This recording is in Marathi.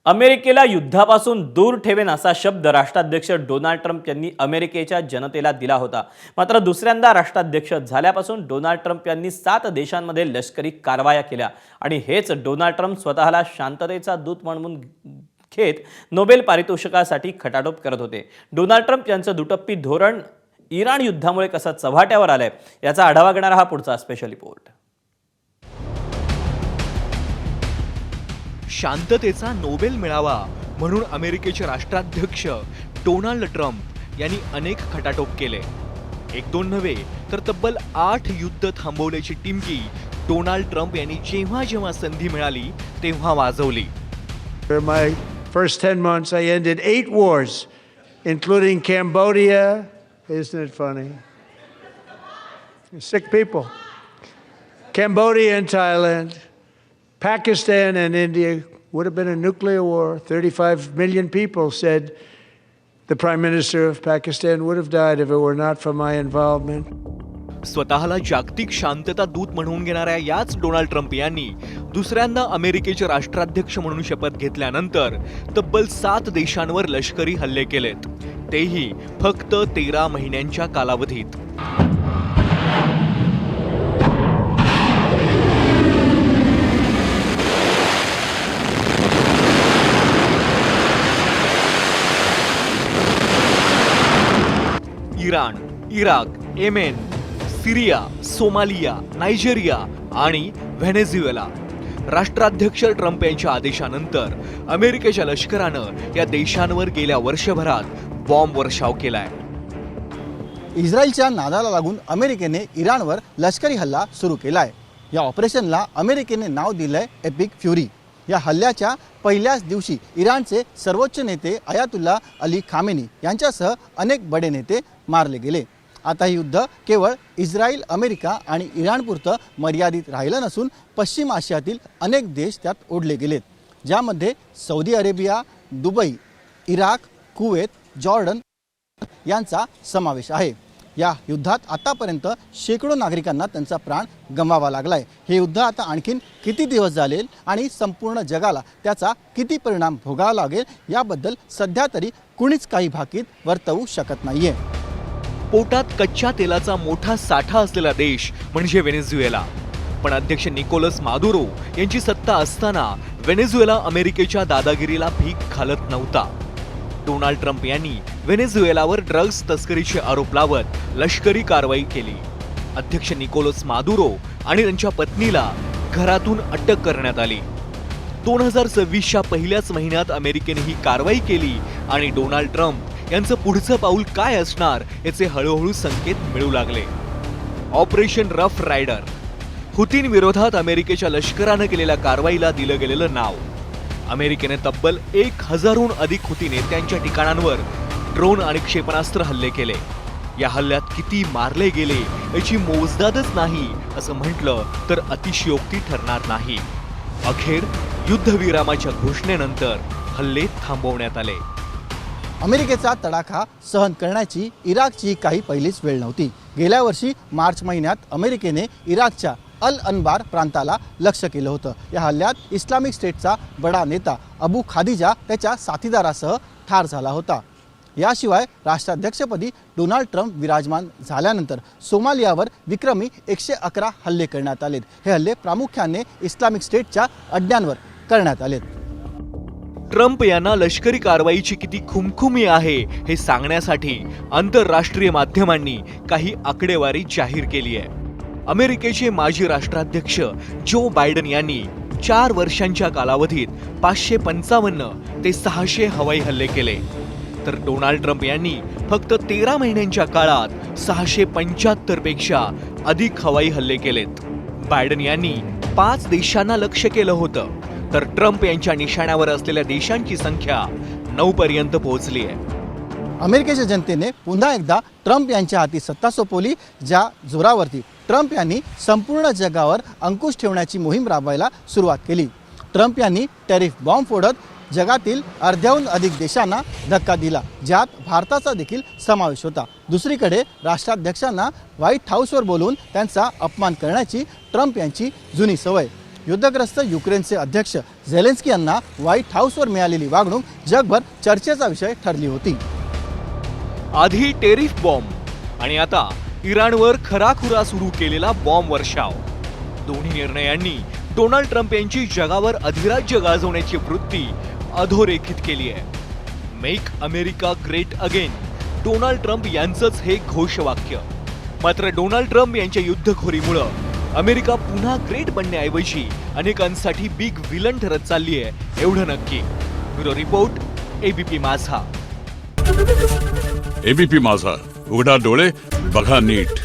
अमेरिकेला युद्धापासून दूर ठेवेन असा शब्द राष्ट्राध्यक्ष डोनाल्ड ट्रम्प यांनी अमेरिकेच्या जनतेला दिला होता। मात्र दुसऱ्यांदा राष्ट्राध्यक्ष झाल्यापासून डोनाल्ड ट्रम्प यांनी 7 देशांमध्ये लष्करी कारवाया केल्या आणि हेच डोनाल्ड ट्रम्प स्वतःला शांततेचा दूत म्हणून घेत नोबेल पारितोषिकासाठी खटाटोप करत होते। डोनाल्ड ट्रम्प यांचं दुटप्पी धोरण इराण युद्धामुळे कसं चव्हाट्यावर आलंय याचा आढावा घेणारा हा पुढचा स्पेशल रिपोर्ट। शांततेचा नोबेल मिळावा म्हणून अमेरिकेचे राष्ट्राध्यक्ष डोनाल्ड ट्रम्प यांनी अनेक खटाटोप केले। एक दोन नव्हे तर तब्बल 8 युद्ध थांबवल्याची टिमकी डोनाल्ड ट्रम्प यांनी जेव्हा जेव्हा संधी मिळाली तेव्हा वाजवली। For my first 10 months, I ended 8 wars, including Cambodia. Isn't it funny? Sick people. Cambodia and Thailand. Pakistan and India would have been a nuclear war. 35 million people said the Prime Minister of Pakistan would have died if it were not for my involvement. स्वतःला जागतिक शांतता दूत म्हणून घेणाऱ्या याच डोनाल्ड ट्रम्प यांनी दुसऱ्यांदा अमेरिकेचे राष्ट्राध्यक्ष म्हणून शपथ घेतल्यानंतर तब्बल 7 देशांवर लष्करी हल्ले केलेत, तेही फक्त 13 महिन्यांच्या कालावधीत। इराण, इराक, येमेन, सिरिया, सोमालिया, नायजेरिया आणि व्हेनेझुएला। राष्ट्राध्यक्ष ट्रम्प यांच्या आदेशानंतर अमेरिकेच्या लष्करानं या देशांवर गेल्या वर्षभरात बॉम्ब वर्षाव केलाय। इस्रायलच्या नादाला लागून अमेरिकेने इराणवर लष्करी हल्ला सुरू केलाय। या ऑपरेशनला अमेरिकेने नाव दिलंय एपिक फ्युरी। या हल्ल्याच्या पहिल्याच दिवशी इराणचे सर्वोच्च नेते अयातुल्ला अली खामेनी यांच्यासह अनेक बडे नेते मारले गेले। आता हे युद्ध केवळ इस्रायल, अमेरिका आणि इराणपुरतं मर्यादित राहिलं नसून पश्चिम आशियातील अनेक देश त्यात ओढले गेलेत, ज्यामध्ये Saudi Arabia, Dubai, Iraq, Kuwait, Jordan यांचा समावेश आहे। या युद्धात आतापर्यंत शेकडो नागरिकांना त्यांचा प्राण गमवावा लागलाय। हे युद्ध आता आणखीन किती दिवस चालेल आणि संपूर्ण जगाला त्याचा किती परिणाम भोगावा लागेल याबद्दल सध्या तरी कुणीच काही भाकीत वर्तवू शकत नाहीये। पोटात कच्च्या तेलाचा मोठा साठा असलेला देश म्हणजे व्हेनेझुएला, पण अध्यक्ष निकोलस मादुरो यांची सत्ता असताना व्हेनेझुएला अमेरिकेच्या दादागिरीला भीक घालत नव्हता। डोनाल्ड ट्रम्प यांनी व्हेनेझुएलावर ड्रग्ज तस्करीचे आरोप लावत लष्करी कारवाई केली। अध्यक्ष निकोलस मादुरो आणि त्यांच्या पत्नीला घरातून अटक करण्यात आली। 2026च्या पहिल्याच महिन्यात अमेरिकेने ही कारवाई केली आणि डोनाल्ड ट्रम्प यांचं पुढचं पाऊल काय असणार याचे हळूहळू संकेत मिळू लागले। ऑपरेशन रफ रायडर, हुतींविरोधात अमेरिकेच्या लष्करानं केलेल्या कारवाईला दिलं गेलेलं नाव। अमेरिकेने तब्बल 1000हून अधिक हुती नेत्यांच्या ठिकाणांवर ड्रोन आणि क्षेपणास्त्र हल्ले केले। या हल्ल्यात किती मारले गेले याची मोजदादच नाही असं म्हटलं तर अतिशयोक्ती ठरणार नाही। अखेर युद्धविरामाच्या घोषणेनंतर हल्ले थांबवण्यात आले। अमेरिकेचा तडाखा सहन करण्याची इराकची काही पहिलीच वेळ नव्हती। गेल्या वर्षी मार्च महिन्यात अमेरिकेने इराकच्या अल अनबार प्रांताला लक्ष्य केलं होतं। या हल्ल्यात इस्लामिक स्टेटचा बडा नेता अबू खादिजा त्याच्या साथीदारासह ठार झाला होता। याशिवाय राष्ट्राध्यक्षपदी डोनाल्ड ट्रम्प विराजमान झाल्यानंतर सोमालियावर विक्रमी 111 हल्ले करण्यात आलेत। हे हल्ले प्रामुख्याने इस्लामिक स्टेटच्या अड्ड्यांवर करण्यात आलेत। ट्रम्प यांना लष्करी कारवाईची किती खुमखुमी आहे हे सांगण्यासाठी आंतरराष्ट्रीय माध्यमांनी काही आकडेवारी जाहीर केली आहे। अमेरिकेचे माजी राष्ट्राध्यक्ष जो बायडन यांनी 4 वर्षांच्या कालावधीत 555 ते 600 हवाई हल्ले केले, तर डोनाल्ड ट्रम्प यांनी फक्त 13 महिन्यांच्या काळात 675 पेक्षा अधिक हवाई हल्ले केलेत। बायडन यांनी 5 देशांना लक्ष्य केलं होतं, तर ट्रम्प यांच्या निशाण्यावर असलेल्या देशांची संख्या 9 पर्यंत पोहोचली आहे। अमेरिकेच्या जनतेने पुन्हा एकदा ट्रम्प यांच्या हाती सत्ता सोपवली, ज्या जोरावरती ट्रम्प यांनी संपूर्ण जगावर अंकुश ठेवण्याची मोहीम राबवायला सुरुवात केली। ट्रम्प यांनी टॅरिफ बॉम्ब फोडत जगातील अर्ध्याहून अधिक देशांना धक्का दिला, ज्यात भारताचा देखील समावेश होता। दुसरीकडे राष्ट्राध्यक्षांना व्हाईट हाऊसवर बोलवून त्यांचा अपमान करण्याची ट्रम्प यांची जुनी सवय। युद्धग्रस्त युक्रेनचे अध्यक्ष झेलेन्स्की यांना व्हाईट हाऊसवर मिळालेली वागणूक जगभर चर्चेचा विषय ठरली होती. आधी टेरिफ बॉम्ब आणि आता इराणवर खराखुरा सुरू केलेला बॉम्ब वर्षाव. दोन्ही निर्णयांनी डोनाल्ड ट्रम्प यांची जगावर अधिराज्य गाजवण्याची वृत्ती अधोरेखित केली आहे. Make America great again, Donald Trump यांचंच हे घोषवाक्य. मात्र डोनाल्ड ट्रम्प यांच्या युद्धखोरीमुळं अमेरिका पुन्हा ग्रेट बनण्याऐवजी अनेकांसाठी बिग विलन ठरत चालली आहे एवढं नक्की. ब्युरो रिपोर्ट, एबीपी माझा. एबीपी माझा, उघडा डोळे बघा नीट.